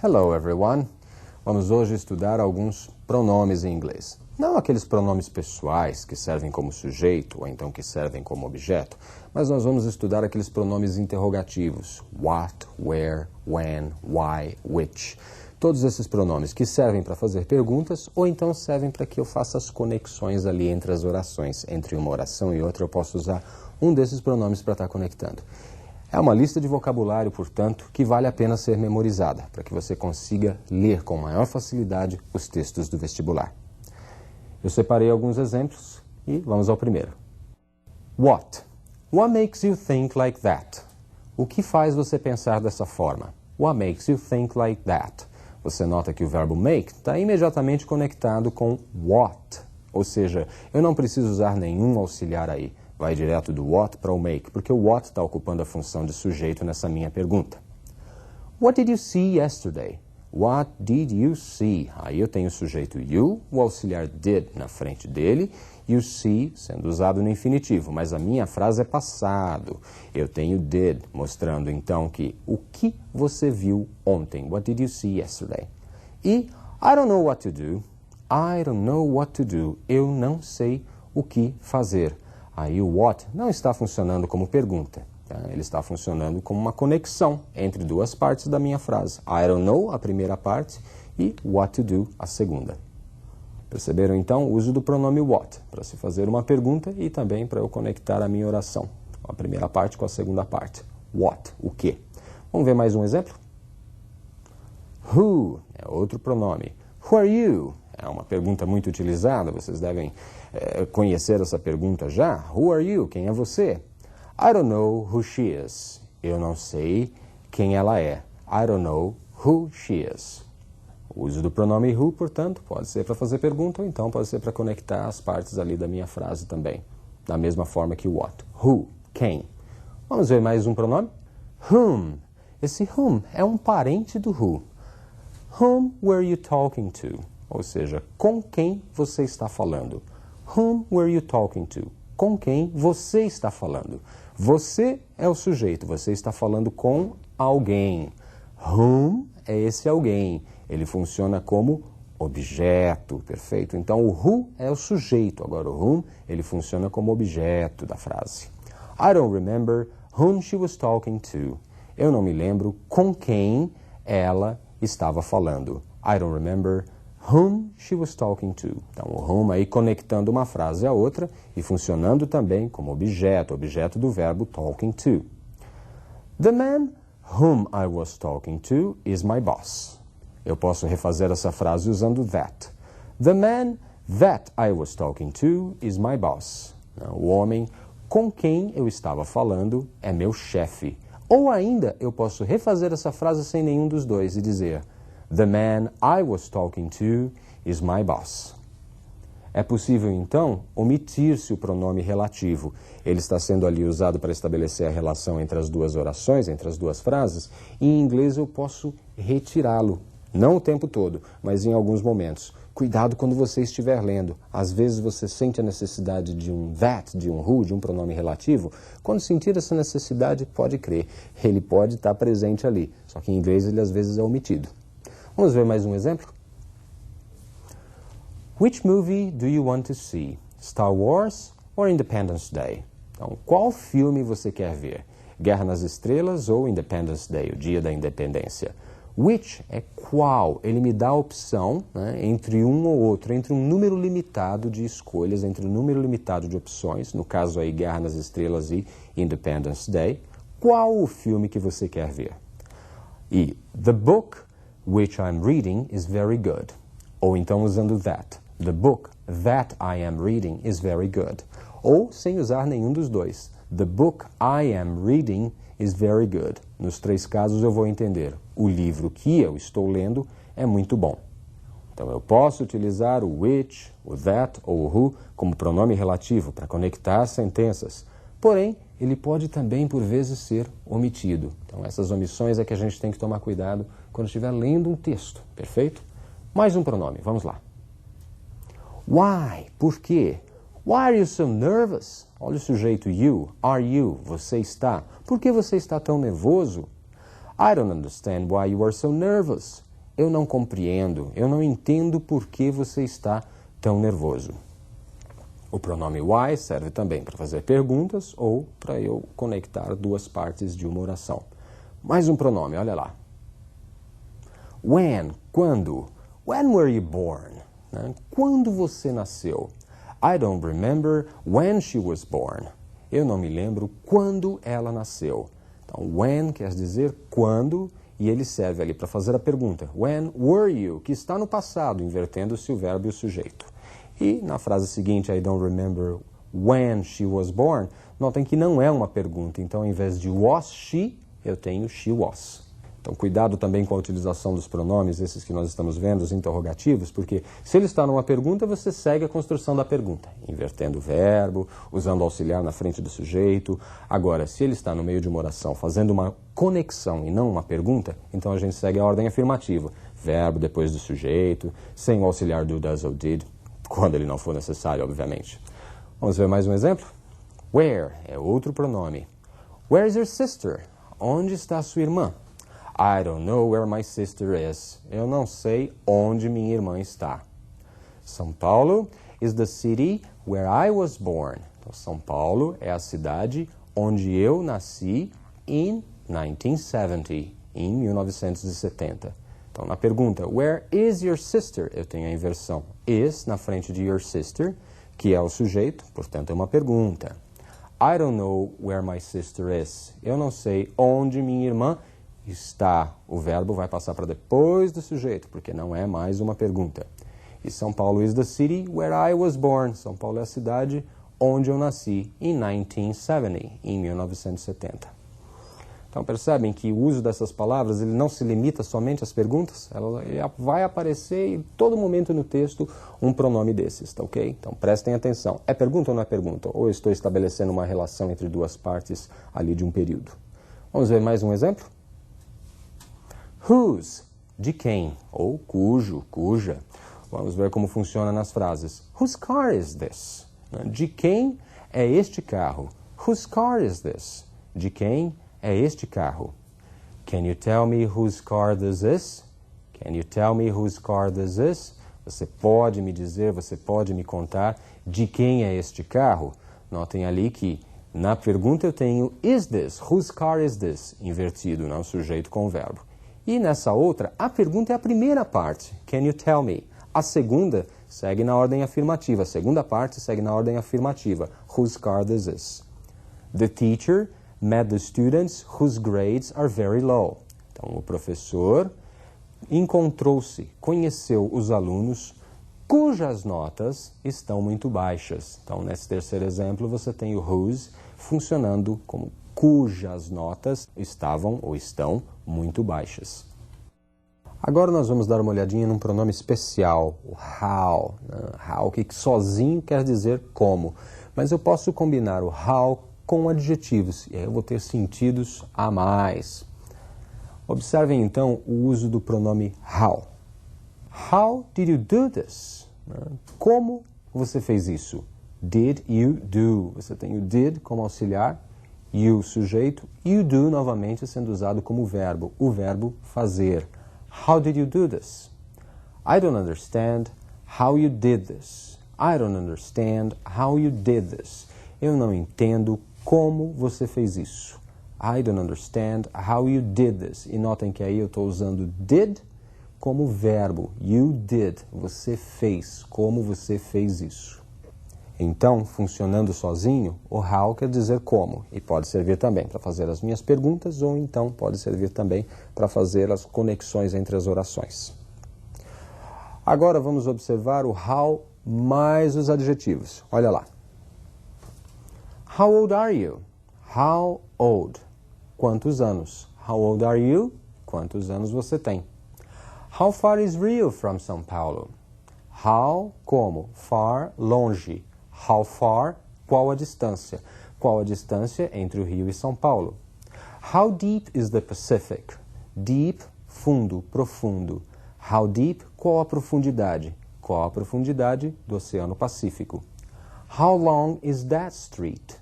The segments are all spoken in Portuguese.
Hello everyone! Vamos hoje estudar alguns pronomes em inglês. Não aqueles pronomes pessoais que servem como sujeito ou então que servem como objeto, mas nós vamos estudar aqueles pronomes interrogativos. What, where, when, why, which. Todos esses pronomes que servem para fazer perguntas ou então servem para que eu faça as conexões ali entre as orações. Entre uma oração e outra eu posso usar um desses pronomes para estar conectando. É uma lista de vocabulário, portanto, que vale a pena ser memorizada, para que você consiga ler com maior facilidade os textos do vestibular. Eu separei alguns exemplos e vamos ao primeiro. What? What makes you think like that? O que faz você pensar dessa forma? What makes you think like that? Você nota que o verbo make está imediatamente conectado com what, ou seja, eu não preciso usar nenhum auxiliar aí. Vai direto do what para o make, porque o what está ocupando a função de sujeito nessa minha pergunta. What did you see yesterday? What did you see? Aí eu tenho o sujeito you, o auxiliar did na frente dele, e o see sendo usado no infinitivo, mas a minha frase é passado. Eu tenho did, mostrando então que o que você viu ontem. What did you see yesterday? E I don't know what to do. I don't know what to do. Eu não sei o que fazer. Aí o what não está funcionando como pergunta, tá? Ele está funcionando como uma conexão entre duas partes da minha frase. I don't know, a primeira parte, e what to do, a segunda. Perceberam então o uso do pronome what, para se fazer uma pergunta e também para eu conectar a minha oração. A primeira parte com a segunda parte. What, o que. Vamos ver mais um exemplo? Who é outro pronome. Who are you? É uma pergunta muito utilizada, vocês devem conhecer essa pergunta já. Who are you? Quem é você? I don't know who she is. Eu não sei quem ela é. I don't know who she is. O uso do pronome who, portanto, pode ser para fazer pergunta ou então pode ser para conectar as partes ali da minha frase também. Da mesma forma que o what. Who, quem. Vamos ver mais um pronome? Whom. Esse whom é um parente do who. Whom were you talking to? Ou seja, com quem você está falando. Whom were you talking to? Com quem você está falando. Você é o sujeito, você está falando com alguém. Whom é esse alguém. Ele funciona como objeto, perfeito? Então o who é o sujeito, agora o whom ele funciona como objeto da frase. I don't remember whom she was talking to. Eu não me lembro com quem ela estava falando. I don't remember whom she was talking to. Então, o whom aí conectando uma frase à outra e funcionando também como objeto, objeto do verbo talking to. The man whom I was talking to is my boss. Eu posso refazer essa frase usando that. The man that I was talking to is my boss. O homem com quem eu estava falando é meu chefe. Ou ainda, eu posso refazer essa frase sem nenhum dos dois e dizer The man I was talking to is my boss. É possível, então, omitir-se o pronome relativo. Ele está sendo ali usado para estabelecer a relação entre as duas orações, entre as duas frases, e em inglês eu posso retirá-lo. Não o tempo todo, mas em alguns momentos. Cuidado quando você estiver lendo. Às vezes você sente a necessidade de um that, de um who, de um pronome relativo. Quando sentir essa necessidade, pode crer. Ele pode estar presente ali, só que em inglês ele às vezes é omitido. Vamos ver mais um exemplo? Which movie do you want to see? Star Wars or Independence Day? Então, qual filme você quer ver? Guerra nas Estrelas ou Independence Day, o Dia da Independência? Which é qual? Ele me dá a opção, né, entre um ou outro, entre um número limitado de escolhas, entre um número limitado de opções, no caso aí Guerra nas Estrelas e Independence Day. Qual o filme que você quer ver? E the book which I'm reading is very good. Ou então usando that. The book that I am reading is very good. Ou sem usar nenhum dos dois. The book I am reading is very good. Nos três casos eu vou entender. O livro que eu estou lendo é muito bom. Então eu posso utilizar o which, o that ou o who como pronome relativo para conectar sentenças. Porém, ele pode também, por vezes, ser omitido. Então, essas omissões é que a gente tem que tomar cuidado quando estiver lendo um texto, perfeito? Mais um pronome, vamos lá. Why? Por quê? Why are you so nervous? Olha o sujeito you. Are you? Você está. Por que você está tão nervoso? I don't understand why you are so nervous. eu não compreendo, eu não entendo por que você está tão nervoso. O pronome why serve também para fazer perguntas ou para eu conectar duas partes de uma oração. Mais um pronome, olha lá. When, quando. When were you born? Né? Quando você nasceu? I don't remember when she was born. Eu não me lembro quando ela nasceu. Então, when quer dizer quando, e ele serve ali para fazer a pergunta. When were you? Que está no passado, invertendo-se o verbo e o sujeito. E na frase seguinte, I don't remember when she was born, notem que não é uma pergunta. Então, ao invés de was she, eu tenho she was. Então, cuidado também com a utilização dos pronomes, esses que nós estamos vendo, os interrogativos, porque se ele está numa pergunta, você segue a construção da pergunta, invertendo o verbo, usando o auxiliar na frente do sujeito. Agora, se ele está no meio de uma oração, fazendo uma conexão e não uma pergunta, então a gente segue a ordem afirmativa. Verbo depois do sujeito, sem o auxiliar do does ou did, quando ele não for necessário, obviamente. Vamos ver mais um exemplo? Where é outro pronome. Where is your sister? Onde está a sua irmã? I don't know where my sister is. Eu não sei onde minha irmã está. São Paulo is the city where I was born. Então, São Paulo é a cidade onde eu nasci in 1970, em 1970. Então, na pergunta, where is your sister? Eu tenho a inversão is na frente de your sister, que é o sujeito, portanto, é uma pergunta. I don't know where my sister is. Eu não sei onde minha irmã está. O verbo vai passar para depois do sujeito, porque não é mais uma pergunta. E São Paulo is the city where I was born. São Paulo é a cidade onde eu nasci in 1970, em 1970. Então percebem que o uso dessas palavras ele não se limita somente às perguntas, ela vai aparecer em todo momento no texto um pronome desses, tá ok? Então prestem atenção. É pergunta ou não é pergunta? Ou eu estou estabelecendo uma relação entre duas partes ali de um período? Vamos ver mais um exemplo? Whose, de quem, ou cujo, cuja. Vamos ver como funciona nas frases. Whose car is this? De quem é este carro? Whose car is this? De quem é este carro? Can you tell me whose car this is? Can you tell me whose car this is? Você pode me dizer, você pode me contar de quem é este carro? Notem ali que na pergunta eu tenho is this? Whose car is this? Invertido, não sujeito com o verbo. E nessa outra, a pergunta é a primeira parte. Can you tell me? A segunda segue na ordem afirmativa. A segunda parte segue na ordem afirmativa. Whose car this is? The teacher met the students whose grades are very low. Então, o professor encontrou-se, conheceu os alunos cujas notas estão muito baixas. Então, nesse terceiro exemplo, você tem o whose funcionando como cujas notas estavam ou estão muito baixas. Agora nós vamos dar uma olhadinha num pronome especial, o how. How, que sozinho quer dizer como. Mas eu posso combinar o how com adjetivos, e aí eu vou ter sentidos a mais. Observem então o uso do pronome how. How did you do this? Como você fez isso? Did you do? Você tem o did como auxiliar, you sujeito, you do novamente sendo usado como verbo, o verbo fazer. How did you do this? I don't understand how you did this. I don't understand how you did this. Eu não entendo como você fez isso. I don't understand how you did this. E notem que aí eu estou usando did como verbo. You did. Você fez. Como você fez isso. Então, funcionando sozinho, o how quer dizer como. E pode servir também para fazer as minhas perguntas ou então pode servir também para fazer as conexões entre as orações. Agora vamos observar o how mais os adjetivos. Olha lá. How old are you? How old? Quantos anos? How old are you? Quantos anos você tem? How far is Rio from São Paulo? How, como? Far, longe. How far, qual a distância? Qual a distância entre o Rio e São Paulo? How deep is the Pacific? Deep, fundo, profundo. How deep, qual a profundidade? Qual a profundidade do Oceano Pacífico? How long is that street?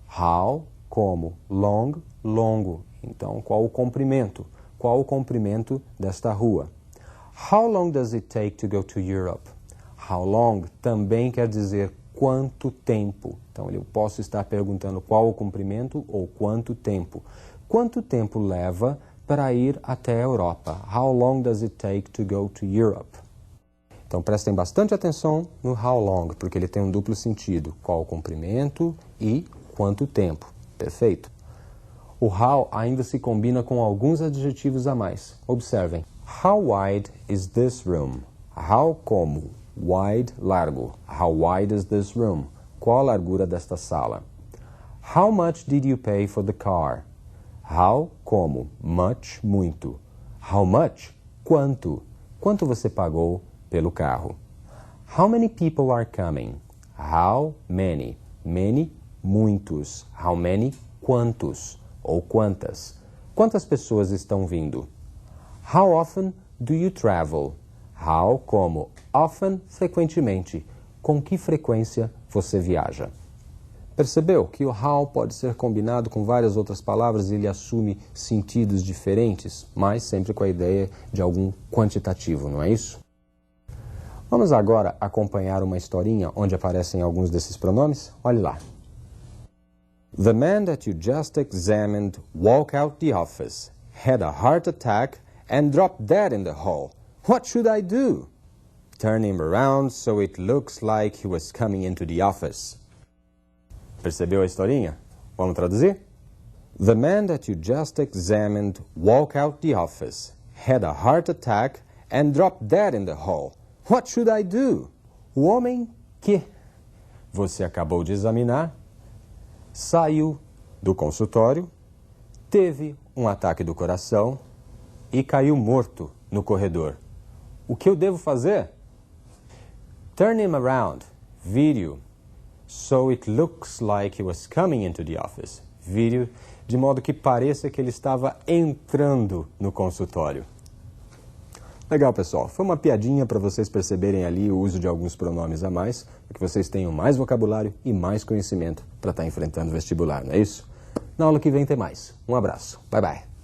How, como? Long, longo. Então, qual o comprimento? Qual o comprimento desta rua? How long does it take to go to Europe? How long também quer dizer quanto tempo. Então, eu posso estar perguntando qual o comprimento ou quanto tempo. Quanto tempo leva para ir até a Europa? How long does it take to go to Europe? Então, prestem bastante atenção no how long, porque ele tem um duplo sentido. Qual o comprimento e quanto tempo. Perfeito? O how ainda se combina com alguns adjetivos a mais. Observem. How wide is this room? How como? Wide, largo. How wide is this room? Qual a largura desta sala? How much did you pay for the car? How, como? Much, muito. How much? Quanto? Quanto você pagou pelo carro? How many people are coming? How many? Many, muitos. How many? Quantos? Ou quantas? Quantas pessoas estão vindo? How often do you travel? How, como? Often, frequentemente. Com que frequência você viaja? Percebeu que o how pode ser combinado com várias outras palavras e ele assume sentidos diferentes, mas sempre com a ideia de algum quantitativo, não é isso? Vamos agora acompanhar uma historinha onde aparecem alguns desses pronomes? Olhe lá. The man that you just examined walked out the office, had a heart attack and dropped dead in the hall. What should I do? Turn him around so it looks like he was coming into the office. Percebeu a historinha? Vamos traduzir? The man that you just examined walked out the office, had a heart attack and dropped dead in the hall. What should I do? O homem que você acabou de examinar saiu do consultório, teve um ataque do coração e caiu morto no corredor. O que eu devo fazer? Turn him around, vire-o, so it looks like he was coming into the office. Vire-o de modo que pareça que ele estava entrando no consultório. Legal, pessoal. Foi uma piadinha para vocês perceberem ali o uso de alguns pronomes a mais, para que vocês tenham mais vocabulário e mais conhecimento para estar enfrentando o vestibular, não é isso? Na aula que vem tem mais. Um abraço. Bye, bye.